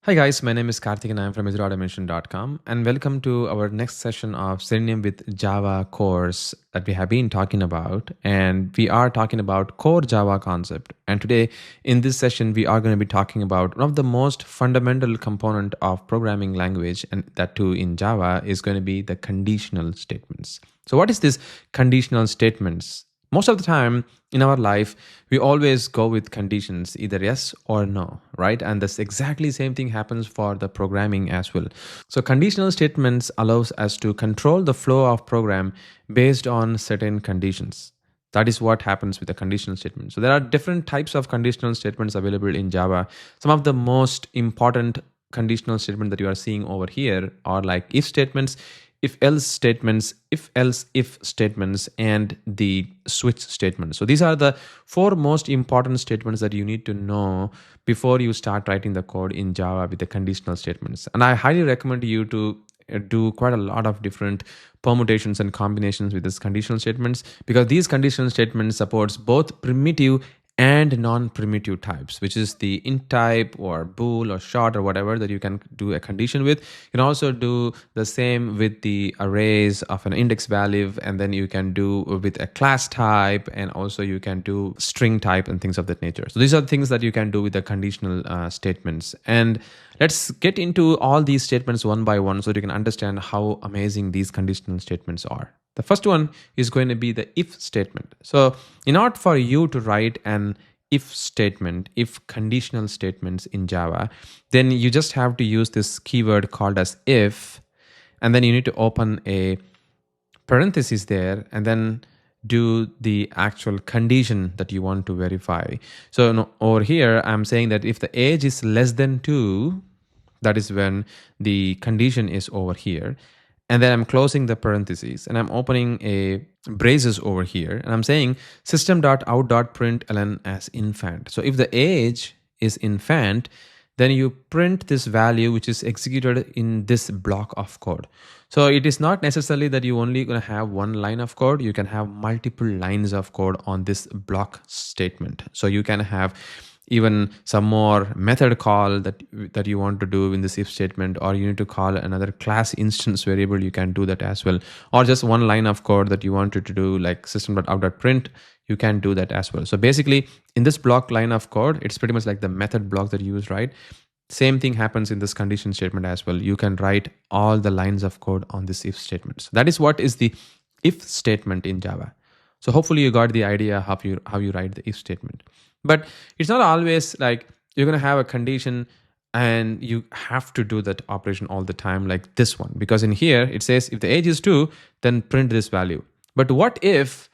Hi guys, my name is Karthik and I'm from executeautomation.com and welcome to our next session of Selenium with Java course that we have been talking about, and we are talking about core Java concept. And today in this session we are going to be talking about one of the most fundamental component of programming language, and that too in Java, is going to be the conditional statements. So what is this conditional statements? Most of the time in our life, we always go with conditions, either yes or no, right? And this exactly same thing happens for the programming as well. So conditional statements allows us to control the flow of program based on certain conditions. That is what happens with the conditional statement. So there are different types of conditional statements available in Java. Some of the most important conditional statements that you are seeing over here are like if statements, if else statements, if else if statements, and the switch statements. So these are the four most important statements that you need to know before you start writing the code in Java with the conditional statements. And I highly recommend you to do quite a lot of different permutations and combinations with these conditional statements, because these conditional statements supports both primitive and non-primitive types, which is the int type or bool or short or whatever that you can do a condition with. You can also do the same with the arrays of an index value, and then you can do with a class type, and also you can do string type and things of that nature. So these are the things that you can do with the conditional statements. And let's get into all these statements one by one so that you can understand how amazing these conditional statements are. The first one is going to be the if statement. So in order for you to write an if statement, if conditional statements in Java, then you just have to use this keyword called as if, and then you need to open a parenthesis there and then do the actual condition that you want to verify. So over here, I'm saying that if the age is less than 2, that is when the condition is over here. And then I'm closing the parentheses and I'm opening a braces over here, and I'm saying system.out.println as infant. So if the age is infant, then you print this value which is executed in this block of code. So it is not necessarily that you only going to have one line of code. You can have multiple lines of code on this block statement. So you can have even some more method call that you want to do in this if statement, or you need to call another class instance variable, you can do that as well. Or just one line of code that you wanted to do like system.out.print, you can do that as well. So basically in this block line of code, it's pretty much like the method block that you use, right? Same thing happens in this condition statement as well. You can write all the lines of code on this if statement. So that is what is the if statement in Java. So hopefully you got the idea how you write the if statement. But it's not always like you're going to have a condition and you have to do that operation all the time like this one. Because in here, it says if the age is 2, then print this value. But what if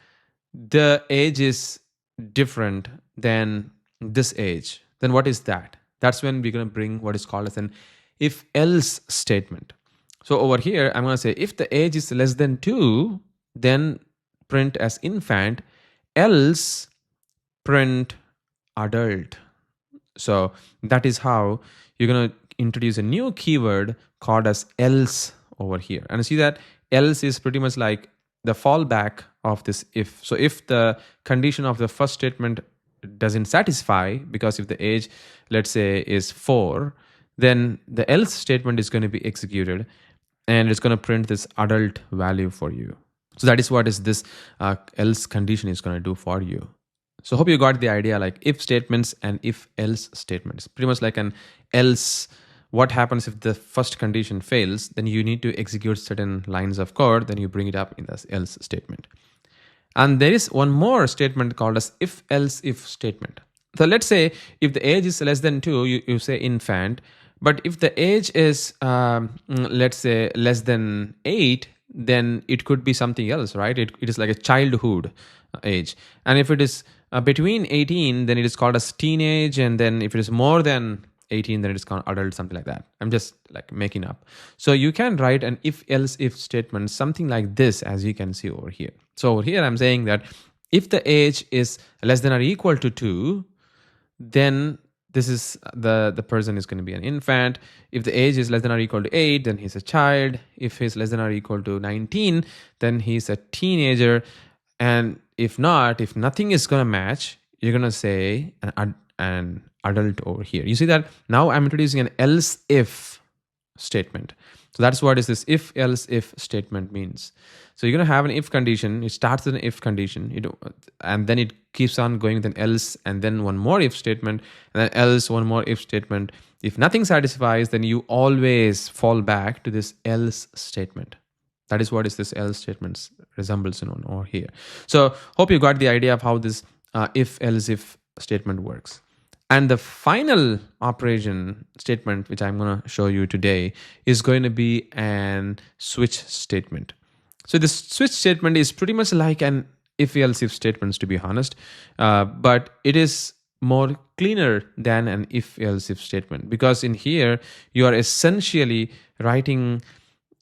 the age is different than this age? Then what is that? That's when we're going to bring what is called as an if-else statement. So over here, I'm going to say if the age is less than 2, then print as infant, else print adult. So that is how you're going to introduce a new keyword called as else over here. And you see that else is pretty much like the fallback of this if. So if the condition of the first statement doesn't satisfy, because if the age, let's say, is 4, then the else statement is going to be executed and it's going to print this adult value for you. So that is what is this else condition is going to do for you. So hope you got the idea, like if statements and if else statements. Pretty much like an else, what happens if the first condition fails, then you need to execute certain lines of code, then you bring it up in this else statement. And there is one more statement called as if else if statement. So let's say if the age is less than 2, you say infant, but if the age is, let's say, less than 8, then it could be something else, right? It is like a childhood age. And if it is between 18, then it is called as teenage, and then if it is more than 18, then it is called adult, something like that. I'm just like making up. So you can write an if else if statement, something like this, as you can see over here. So over here, I'm saying that if the age is less than or equal to 2, then this is the person is going to be an infant. If the age is less than or equal to 8, then he's a child. If he's less than or equal to 19, then he's a teenager. And if not, if nothing is going to match, you're going to say an adult over here. You see that now I'm introducing an else if statement. So that's what is this if else if statement means. So you're going to have an if condition. It starts with an if condition, and then it keeps on going with an else, and then one more if statement, and then else, one more if statement. If nothing satisfies, then you always fall back to this else statement. That is what is this else statement resembles on over here. So hope you got the idea of how this if else if statement works. And the final operation statement, which I'm going to show you today, is going to be an switch statement. So this switch statement is pretty much like an if else if statements, to be honest, but it is more cleaner than an if else if statement, because in here you are essentially writing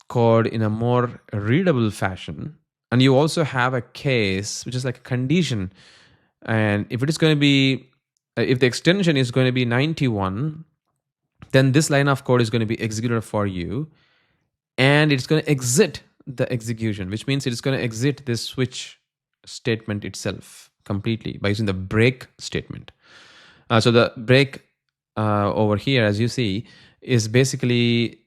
code in a more readable fashion, and you also have a case which is like a condition. And if it is going to be if the extension is going to be 91, then this line of code is going to be executed for you, and it's going to exit the execution, which means it's going to exit this switch statement itself completely by using the break statement. So the break over here, as you see, is basically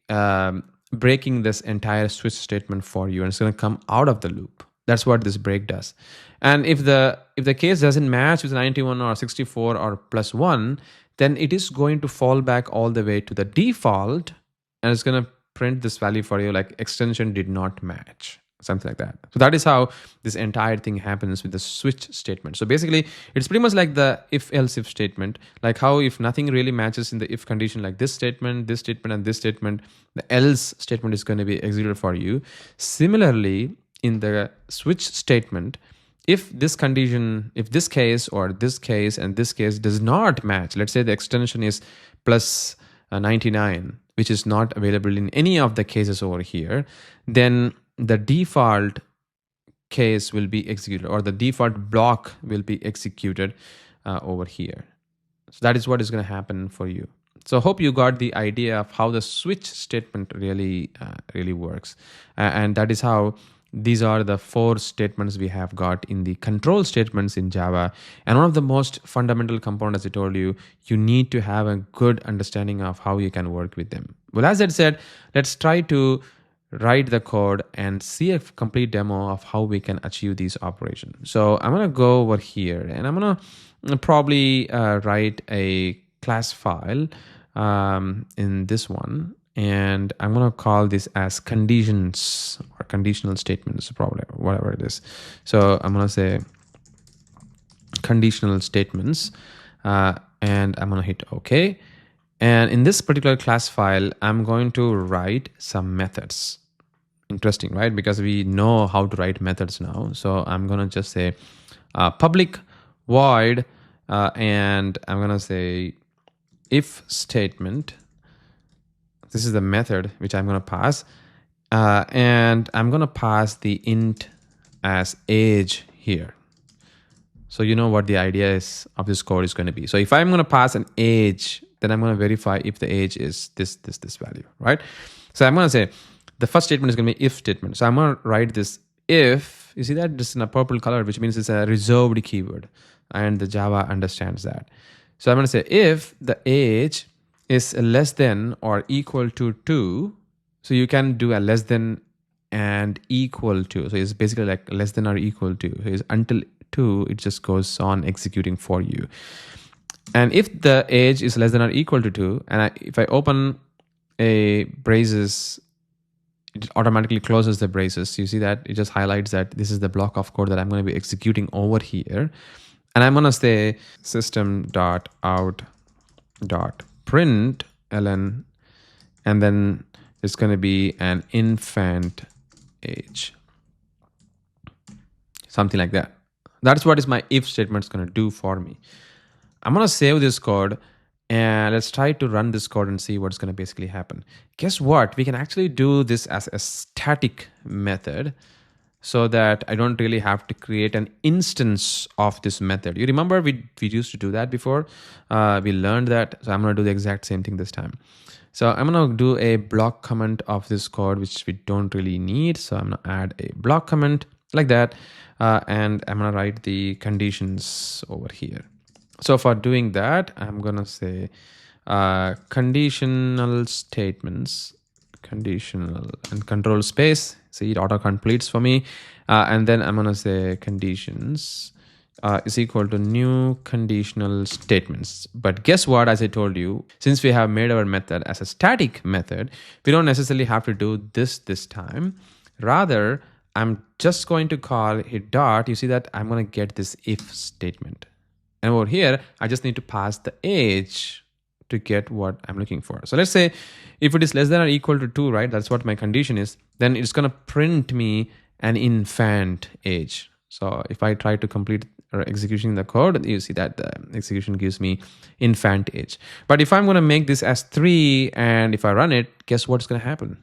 breaking this entire switch statement for you, and it's going to come out of the loop. That's what this break does. And if the case doesn't match with 91 or 64 or +1, then it is going to fall back all the way to the default, and it's going to print this value for you like extension did not match, something like that. So that is how this entire thing happens with the switch statement. So basically it's pretty much like the if else if statement, like how if nothing really matches in the if condition, like this statement, and this statement, the else statement is going to be executed for you. Similarly, in the switch statement, if this condition, if this case or this case and this case does not match, let's say the extension is plus 99, which is not available in any of the cases over here, then the default case will be executed, or the default block will be executed over here. So that is what is going to happen for you. So hope you got the idea of how the switch statement really works, and that is how these are the 4 statements we have got in the control statements in Java. And one of the most fundamental components, as I told you, you need to have a good understanding of how you can work with them. Well, as I said, let's try to write the code and see a complete demo of how we can achieve these operations. So I'm going to go over here, and I'm going to probably write a class file in this one. And I'm going to call this as conditions or conditional statements, probably whatever it is. So I'm going to say conditional statements, and I'm going to hit OK. And in this particular class file, I'm going to write some methods. Interesting, right? Because we know how to write methods now. So I'm going to just say public void, and I'm going to say if statement. This is the method which I'm going to pass, and I'm going to pass the int as age here. So you know what the idea is of this code is going to be. So if I'm going to pass an age, then I'm going to verify if the age is this value, right? So I'm going to say the first statement is going to be if statement. So I'm going to write this if. You see that this is in a purple color, which means it's a reserved keyword, and the Java understands that. So I'm going to say if the age is less than or equal to 2. So you can do a less than and equal to. So it's basically like less than or equal to. So it's until 2, it just goes on executing for you. And if the age is less than or equal to 2, and if I open a braces, it automatically closes the braces. You see that it just highlights that this is the block of code that I'm going to be executing over here. And I'm going to say system.out.println, and then it's going to be an infant age, something like that. That's what is my if statement is going to do for me. I'm going to save this code, and let's try to run this code and see what's going to basically happen. Guess what? We can actually do this as a static method, so that I don't really have to create an instance of this method. You remember we used to do that before. We learned that. So I'm going to do the exact same thing this time. So I'm going to do a block comment of this code, which we don't really need. So I'm going to add a block comment like that. And I'm going to write the conditions over here. So for doing that, I'm gonna say conditional statements, conditional and control space. See, it auto completes for me, and then I'm gonna say conditions is equal to new conditional statements. But guess what? As I told you, since we have made our method as a static method, we don't necessarily have to do this time. Rather, I'm just going to call it dot. You see that I'm going to get this if statement. And over here, I just need to pass the age to get what I'm looking for. So let's say if it is less than or equal to 2, right? That's what my condition is. Then it's going to print me an infant age. So if I try to complete or execution in the code, you see that the execution gives me infant age. But if I'm going to make this as 3 and if I run it, guess what's going to happen?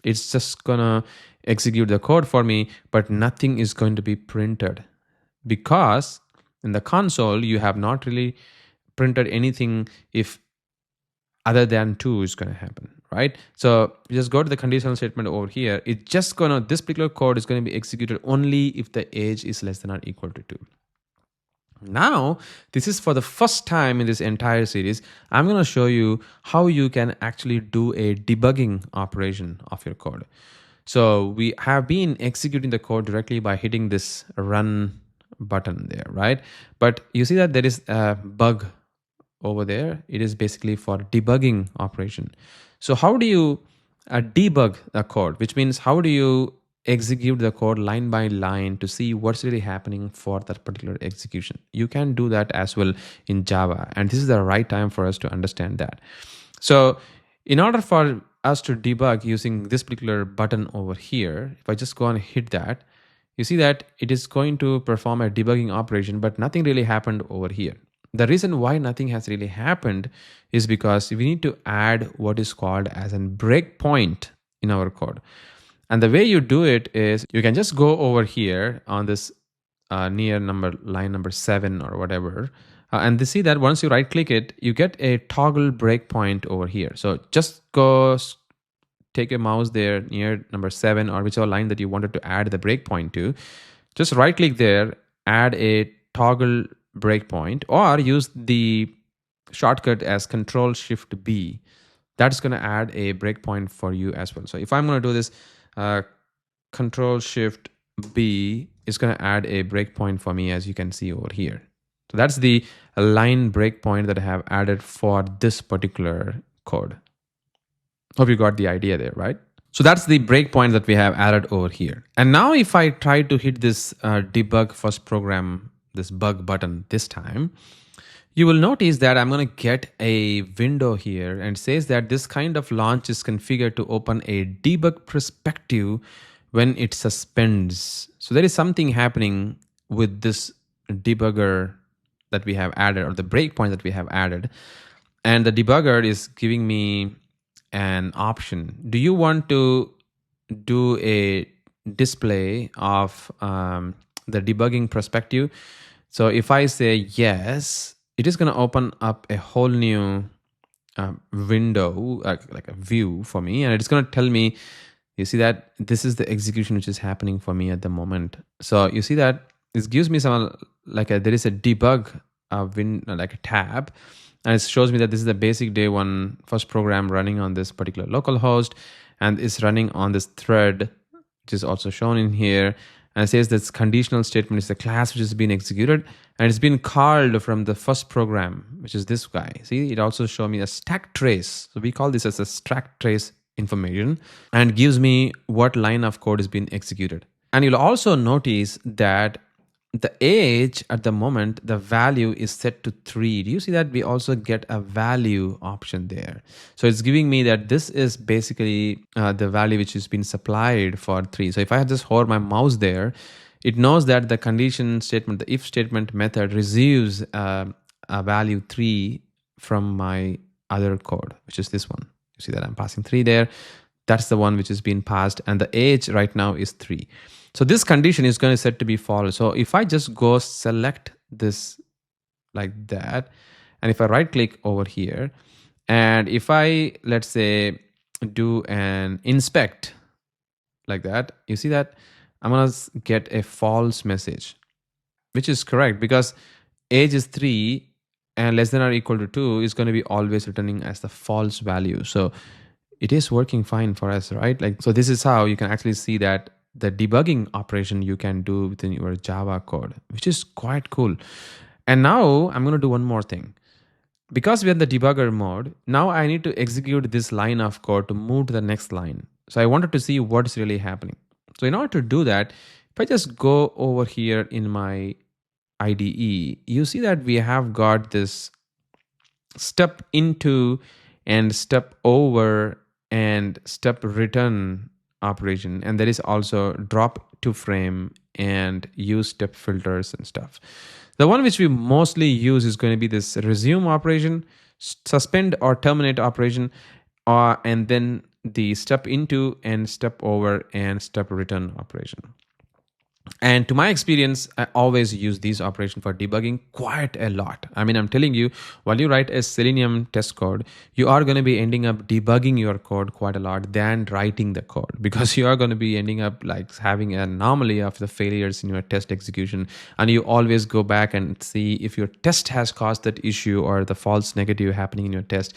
It's just going to execute the code for me, but nothing is going to be printed because in the console, you have not really printed anything if other than 2 is going to happen, right? So you just go to the conditional statement over here. It's just going to, this particular code is going to be executed only if the age is less than or equal to 2. Now, this is for the first time in this entire series. I'm going to show you how you can actually do a debugging operation of your code. So we have been executing the code directly by hitting this run button there, right? But you see that there is a bug over there. It is basically for debugging operation. So how do you debug the code, which means how do you execute the code line by line to see what's really happening for that particular execution? You can do that as well in Java, and this is the right time for us to understand that. So in order for us to debug using this particular button over here, if I just go and hit that, you see that it is going to perform a debugging operation, but nothing really happened over here. The reason why nothing has really happened is because we need to add what is called as a breakpoint in our code. And the way you do it is you can just go over here on this near line number 7 or whatever. And they see that once you right click it, you get a toggle breakpoint over here. So just go take a mouse there near number 7 or whichever line that you wanted to add the breakpoint to. Just right click there, add a toggle breakpoint, or use the shortcut as Control Shift B. That's going to add a breakpoint for you as well. So if I'm going to do this, Control Shift B is going to add a breakpoint for me, as you can see over here. So that's the line breakpoint that I have added for this particular code. Hope you got the idea there, right? So that's the breakpoint that we have added over here. And now if I try to hit this debug first program, this bug button this time, you will notice that I'm going to get a window here and says that this kind of launch is configured to open a debug perspective when it suspends. So there is something happening with this debugger that we have added, or the breakpoint that we have added. And the debugger is giving me an option. Do you want to do a display of the debugging perspective? So if I say yes, it is going to open up a whole new window, like a view for me, and it's going to tell me, you see that this is the execution which is happening for me at the moment. So you see that this gives me some there is a debug like a tab, and it shows me that this is the basic day 1 first program running on this particular local host, and it's running on this thread, which is also shown in here. And it says this conditional statement is the class which has been executed, and it's been called from the first program, which is this guy. See, it also shows me a stack trace. So we call this as a stack trace information, and gives me what line of code is being executed. And you'll also notice that the age at the moment, the value is set to 3. Do you see that? We also get a value option there. So it's giving me that this is basically the value which has been supplied for 3. So if I just hover my mouse there, it knows that the condition statement, the if statement method receives a value 3 from my other code, which is this one. You see that I'm passing 3 there. That's the one which has been passed, and the age right now is 3. So this condition is going to set to be false. So if I just go select this like that, and if I right click over here, and if I, let's say, do an inspect like that, you see that I'm going to get a false message, which is correct because age is 3 and less than or equal to 2 is going to be always returning as the false value. So it is working fine for us, right? Like, so this is how you can actually see that the debugging operation you can do within your Java code, which is quite cool. And now I'm going to do one more thing. Because we're in the debugger mode, now I need to execute this line of code to move to the next line. So I wanted to see what's really happening. So in order to do that, if I just go over here in my IDE, you see that we have got this step into and step over and step return operation. And there is also drop to frame and use step filters and stuff. The one which we mostly use is going to be this resume operation, suspend or terminate operation, and then the step into and step over and step return operation. And to my experience, I always use these operations for debugging quite a lot. I mean, I'm telling you, while you write a Selenium test code, you are going to be ending up debugging your code quite a lot than writing the code, because you are going to be ending up like having an anomaly of the failures in your test execution. And you always go back and see if your test has caused that issue or the false negative happening in your test,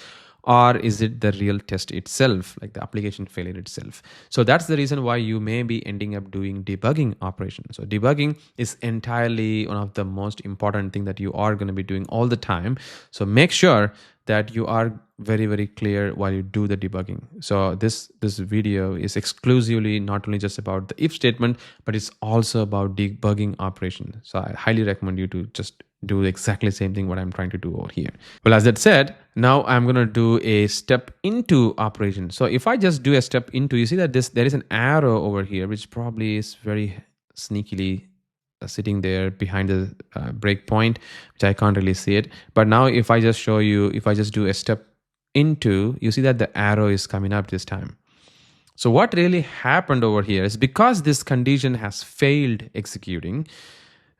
or is it the real test itself, like the application failure itself. So that's the reason why you may be ending up doing debugging operations. So debugging is entirely one of the most important thing that you are going to be doing all the time. So make sure that you are very, very clear while you do the debugging. So this video is exclusively not only just about the if statement, but it's also about debugging operations. So I highly recommend you to just do exactly the same thing what I'm trying to do over here. Well, as that said, now I'm going to do a step into operation. So if I just do a step into, you see that there is an arrow over here, which probably is very sneakily sitting there behind the breakpoint, which I can't really see it. But now if I just show you, if I just do a step into, you see that the arrow is coming up this time. So what really happened over here is, because this condition has failed executing,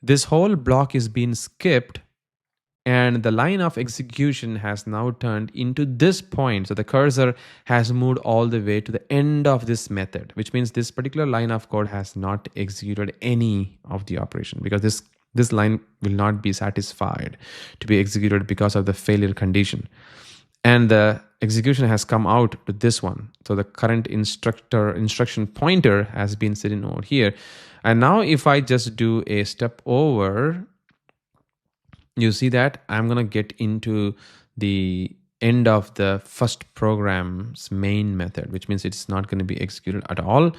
this whole block is being skipped, and the line of execution has now turned into this point. So the cursor has moved all the way to the end of this method, which means this particular line of code has not executed any of the operation, because this line will not be satisfied to be executed because of the failure condition. And the execution has come out to this one. So the current instruction pointer has been sitting over here. And now if I just do a step over, you see that I'm going to get into the end of the first program's main method, which means it's not going to be executed at all.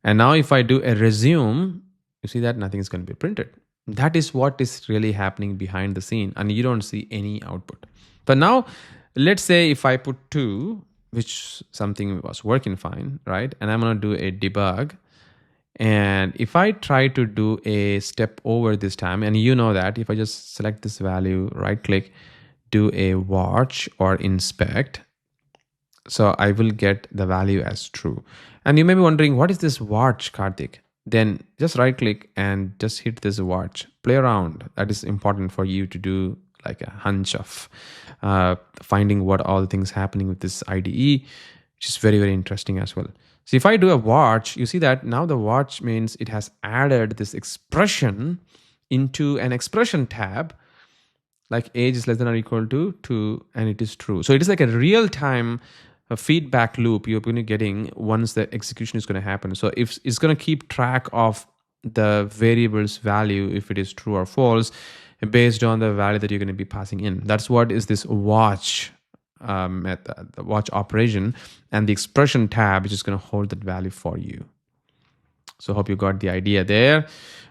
And now if I do a resume, you see that nothing is going to be printed. That is what is really happening behind the scene, and you don't see any output. But now let's say if I put 2, which something was working fine, right? And I'm going to do a debug. And if I try to do a step over this time, and you know that if I just select this value, right click, do a watch or inspect, so I will get the value as true. And you may be wondering, what is this watch, Karthik? Then just right click and just hit this watch, play around. That is important for you to do like a hunch of finding what all things happening with this IDE, which is very, very interesting as well. So if I do a watch, you see that now the watch means it has added this expression into an expression tab, like age is less than or equal to 2, and it is true. So it is like a real-time feedback loop you're going to be getting once the execution is going to happen. So if it's going to keep track of the variable's value, if it is true or false, based on the value that you're going to be passing in. That's what is this watch method, the watch operation, and the expression tab, which is going to hold that value for you. So hope you got the idea there.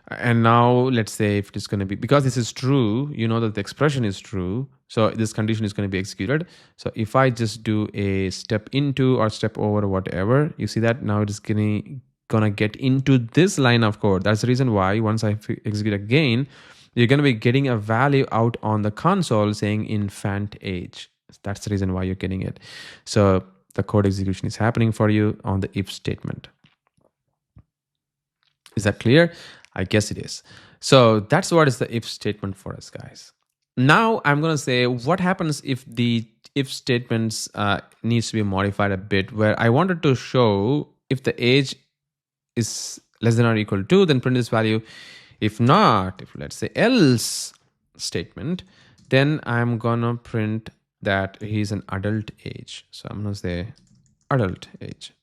And now let's say if it is going to be, because this is true, you know that the expression is true, so this condition is going to be executed. So if I just do a step into or step over or whatever, you see that now it is gonna get into this line of code. That's the reason why once I execute again, you're going to be getting a value out on the console saying infant age. That's the reason why you're getting it. So the code execution is happening for you on the if statement. Is that clear? I guess it is. So that's what is the if statement for us, guys. Now I'm going to say what happens if the if statements needs to be modified a bit, where I wanted to show if the age is less than or equal to, then print this value. If not, if let's say else statement, then I'm gonna print that he's an adult age. So I'm gonna say adult age.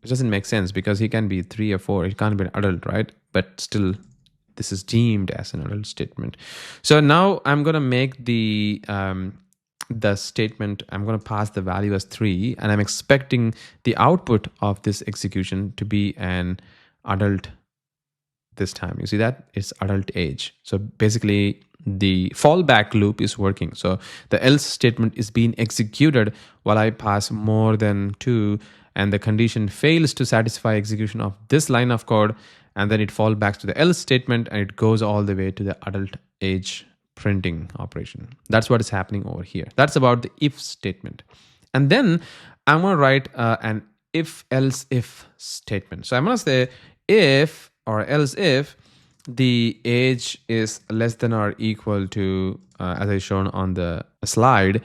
It doesn't make sense because he can be 3 or 4. He can't be an adult, right? But still, this is deemed as an adult statement. So now I'm going to make the statement. I'm going to pass the value as 3, and I'm expecting the output of this execution to be an adult this time. You see that? It's adult age. So basically, the fallback loop is working. So the else statement is being executed while I pass more than 2, and the condition fails to satisfy execution of this line of code, and then it falls back to the else statement, and it goes all the way to the adult age printing operation. That's what is happening over here. That's about the if statement. And then I'm going to write an if else if statement. So I'm going to say if or else if the age is less than or equal to, as I shown on the slide,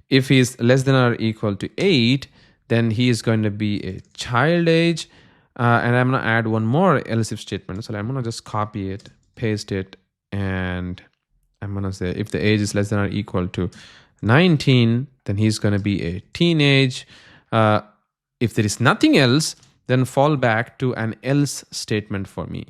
if he's less than or equal to 8, then he is going to be a child age. And I'm going to add one more else if statement. So I'm going to just copy it, paste it, and I'm going to say if the age is less than or equal to 19, then he's going to be a teenage. If there is nothing else, then fall back to an else statement for me.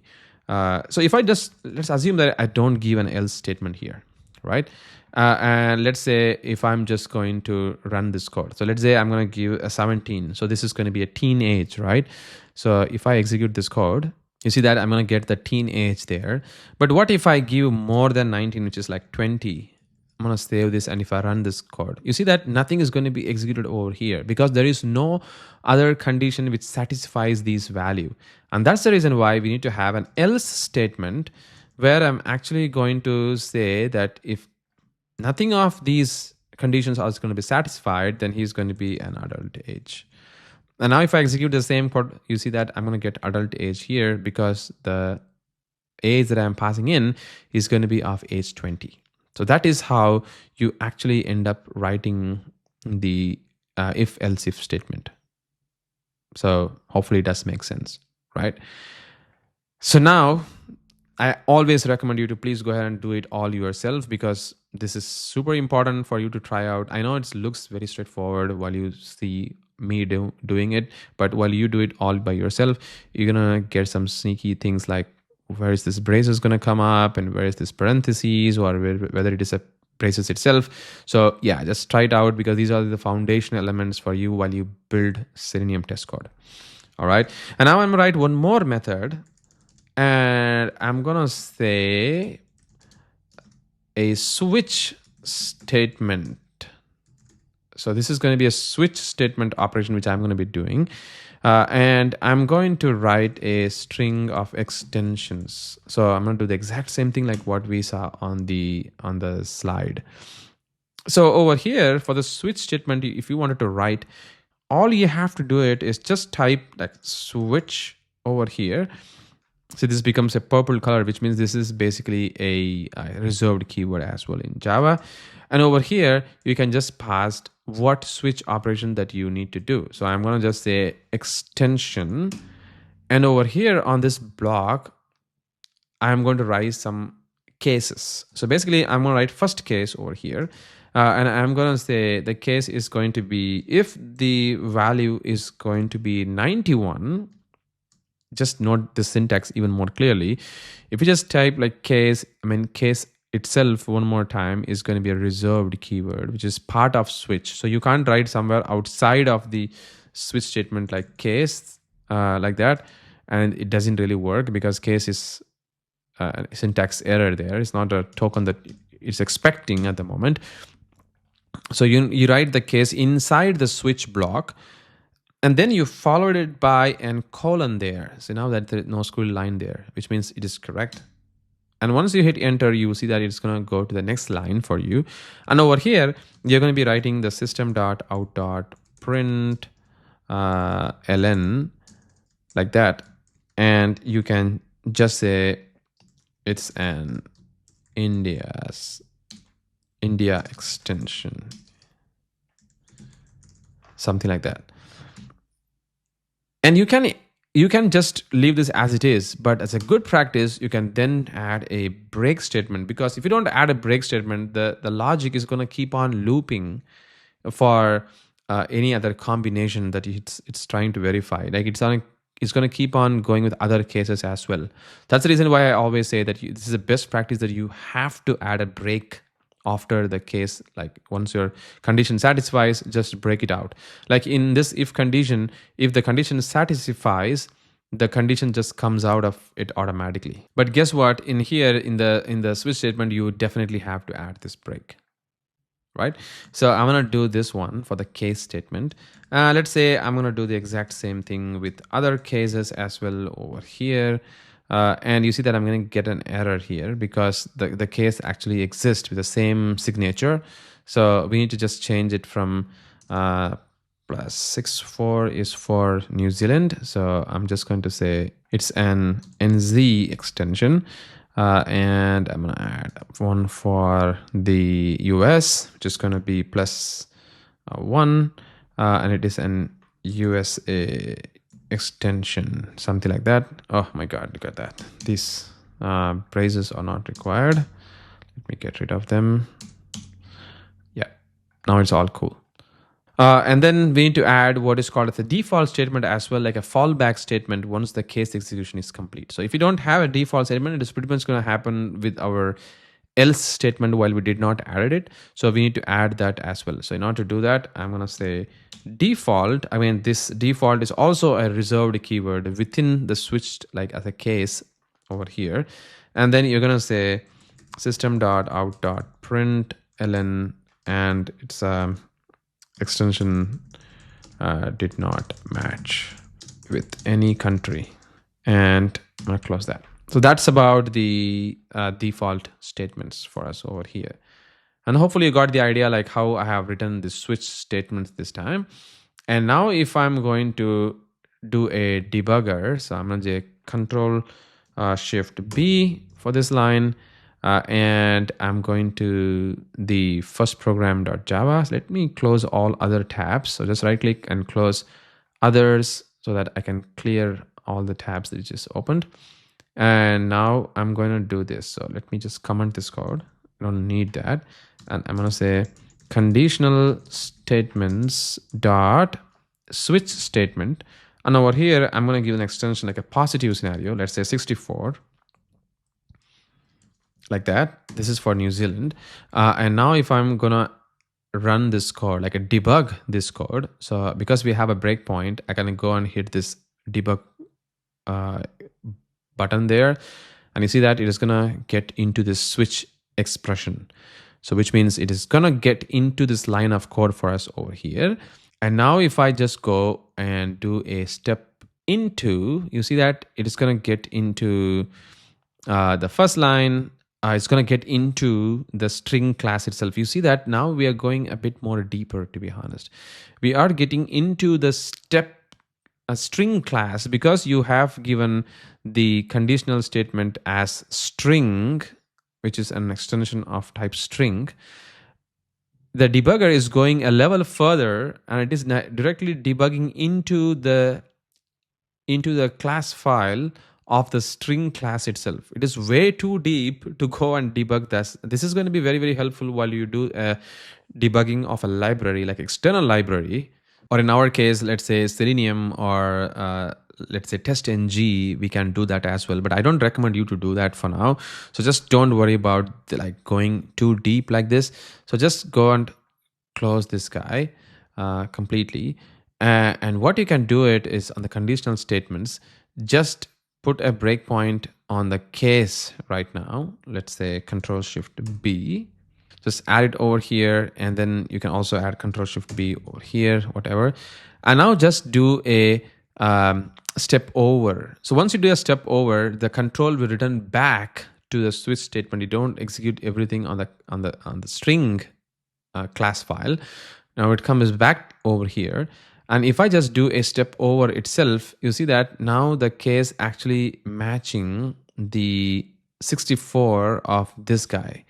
So if I just, let's assume that I don't give an else statement here, right? And let's say if I'm just going to run this code. So let's say I'm going to give a 17. So this is going to be a teenage, right? So if I execute this code, you see that I'm going to get the teenage there. But what if I give more than 19, which is like 20? I'm going to save this, and if I run this code, you see that nothing is going to be executed over here because there is no other condition which satisfies these value. And that's the reason why we need to have an else statement where I'm actually going to say that if nothing of these conditions are going to be satisfied, then he's going to be an adult age. And now if I execute the same code, you see that I'm going to get adult age here because the age that I'm passing in is going to be of age 20. So that is how you actually end up writing the if else if statement. So hopefully it does make sense, right? So now I always recommend you to please go ahead and do it all yourself because this is super important for you to try out. I know it looks very straightforward while you see me doing it, but while you do it all by yourself, you're gonna get some sneaky things like where is this braces going to come up and where is this parentheses or whether it is a braces itself. So yeah, just try it out because these are the foundational elements for you while you build Selenium test code. All right. And now I'm going to write one more method and I'm going to say a switch statement. So this is going to be a switch statement operation, which I'm going to be doing. And I'm going to write a string of extensions. So I'm going to do the exact same thing like what we saw on the slide. So over here for the switch statement, if you wanted to write, all you have to do it is just type like switch over here. So this becomes a purple color, which means this is basically a reserved keyword as well in Java. And over here, you can just pass what switch operation that you need to do. So I'm going to just say extension. And over here on this block, I'm going to write some cases. So basically, I'm going to write first case over here. And I'm going to say the case is going to be if the value is going to be 91. Just note the syntax even more clearly. If you just type like case itself one more time is going to be a reserved keyword, which is part of switch. So you can't write somewhere outside of the switch statement like case like that. And it doesn't really work because case is a syntax error there. It's not a token that it's expecting at the moment. So you write the case inside the switch block. And then you followed it by a colon there. So now that there's no squiggly line there, which means it is correct. And once you hit enter, you will see that it's going to go to the next line for you. And over here, you're going to be writing the system.out.println like that. And you can just say it's an India extension, something like that. And you can you can just leave this as it is, but as a good practice, you can then add a break statement, because if you don't add a break statement, the logic is going to keep on looping for any other combination that it's trying to verify. Like it's going to keep on going with other cases as well. That's the reason why I always say that this is a best practice, that you have to add a break after the case. Like once your condition satisfies, just break it out. Like in this if condition, if the condition satisfies, the condition just comes out of it automatically. But guess what, in here in the switch statement, you definitely have to add this break, right? So I'm going to do this one for the case statement. Let's say I'm going to do the exact same thing with other cases as well over here. And you see that I'm going to get an error here because the case actually exists with the same signature. So we need to just change it from +64 is for New Zealand. So I'm just going to say it's an NZ extension. And I'm going to add one for the US, which is going to be +1. And it is an USA extension, something like that. Oh my God, look at that. These braces are not required. Let me get rid of them. Yeah, now it's all cool. And then we need to add what is called as a default statement as well, like a fallback statement once the case execution is complete. So if you don't have a default statement, it is pretty much going to happen with our else statement while we did not add it. So we need to add that as well. So in order to do that, I'm going to say default. I mean, this default is also a reserved keyword within the switched, like as a case over here. And then you're going to say system.out.println, and it's extension did not match with any country, and I'm going to close that. So that's about the default statements for us over here. And hopefully you got the idea like how I have written the switch statements this time. And now if I'm going to do a debugger, so I'm going to say Control Shift B for this line. And I'm going to the first program.java. So let me close all other tabs. So just right click and close others so that I can clear all the tabs that you just opened. And now I'm going to do this. So let me just comment this code. I don't need that. And I'm going to say conditional statements dot switch statement. And over here, I'm going to give an extension like a positive scenario. Let's say 64. Like that. This is for New Zealand. And now if I'm gonna run this code, like a debug this code, so because we have a breakpoint, I can go and hit this debug button there, and you see that it is gonna get into this switch expression. So which means it is gonna get into this line of code for us over here. And now if I just go and do a step into, you see that it is gonna get into the first line. It's going to get into the string class itself. You see that now we are going a bit more deeper, to be honest. We are getting into the string class because you have given the conditional statement as string, which is an extension of type string. The debugger is going a level further, and it is directly debugging into the class file of the string class itself. It is way too deep to go and debug this. This is going to be very, very helpful while you do debugging of a library, like external library, or in our case, let's say Selenium or let's say TestNG, we can do that as well. But I don't recommend you to do that for now. So just don't worry about like going too deep like this. So just go and close this guy completely. And what you can do it is on the conditional statements, just put a breakpoint on the case right now. Let's say Control Shift B. Just add it over here, and then you can also add Control Shift B over here, whatever. And now just do a step over. So once you do a step over, the control will return back to the switch statement. You don't execute everything on the string class file. Now it comes back over here. And if I just do a step over itself, you see that now the case actually matching the 64 of this guy,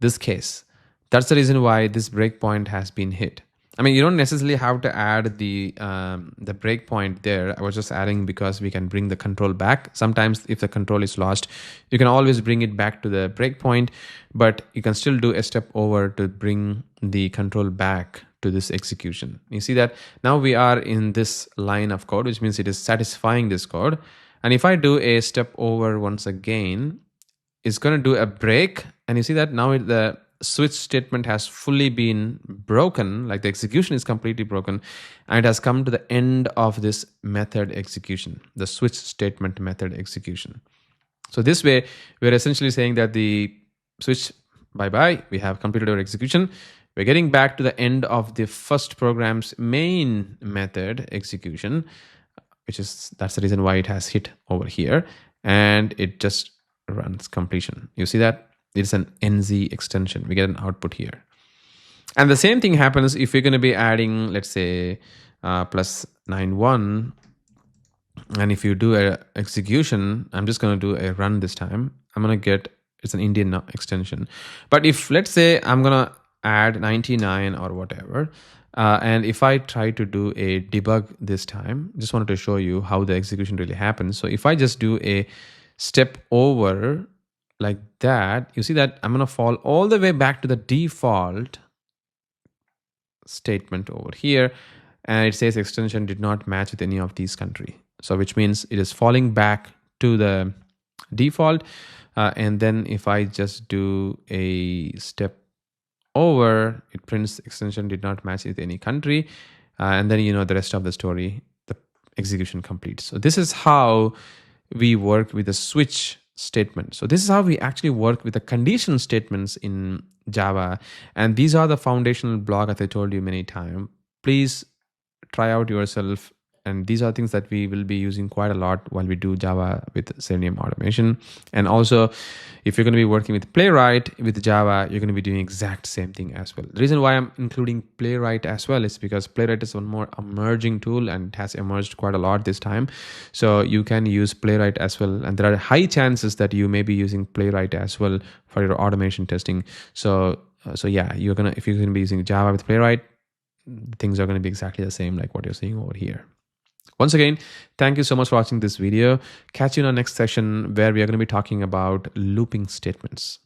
this case. That's the reason why this breakpoint has been hit. I mean, you don't necessarily have to add the breakpoint there. I was just adding because we can bring the control back. Sometimes if the control is lost, you can always bring it back to the breakpoint, but you can still do a step over to bring the control back to this execution. You see that now we are in this line of code, which means it is satisfying this code. And if I do a step over once again, it's going to do a break, and you see that now the switch statement has fully been broken, like the execution is completely broken, and it has come to the end of this method execution, the switch statement method execution. So this way we're essentially saying that the switch, bye bye, we have completed our execution. We're getting back to the end of the first program's main method execution, that's the reason why it has hit over here, and it just runs completion. You see that it's an NZ extension. We get an output here. And the same thing happens if you're going to be adding, let's say, plus 91. And if you do a execution, I'm just going to do a run this time. I'm going to get, it's an Indian extension. But if, let's say, I'm going to add 99 or whatever, and if I try to do a debug this time, just wanted to show you how the execution really happens. So if I just do a step over like that, you see that I'm going to fall all the way back to the default statement over here, and it says extension did not match with any of these country. So which means it is falling back to the default. And then if I just do a step over, it prints extension did not match with any country. And then, you know, the rest of the story, the execution completes. So this is how we work with the switch statement. So this is how we actually work with the condition statements in Java. And these are the foundational block, as I told you many times. Please try out yourself. And these are things that we will be using quite a lot while we do Java with Selenium automation. And also, if you're going to be working with Playwright with Java, you're going to be doing exact same thing as well. The reason why I'm including Playwright as well is because Playwright is one more emerging tool and it has emerged quite a lot this time. So you can use Playwright as well. And there are high chances that you may be using Playwright as well for your automation testing. So yeah, if you're going to be using Java with Playwright, things are going to be exactly the same like what you're seeing over here. Once again, thank you so much for watching this video. Catch you in our next session where we are going to be talking about looping statements.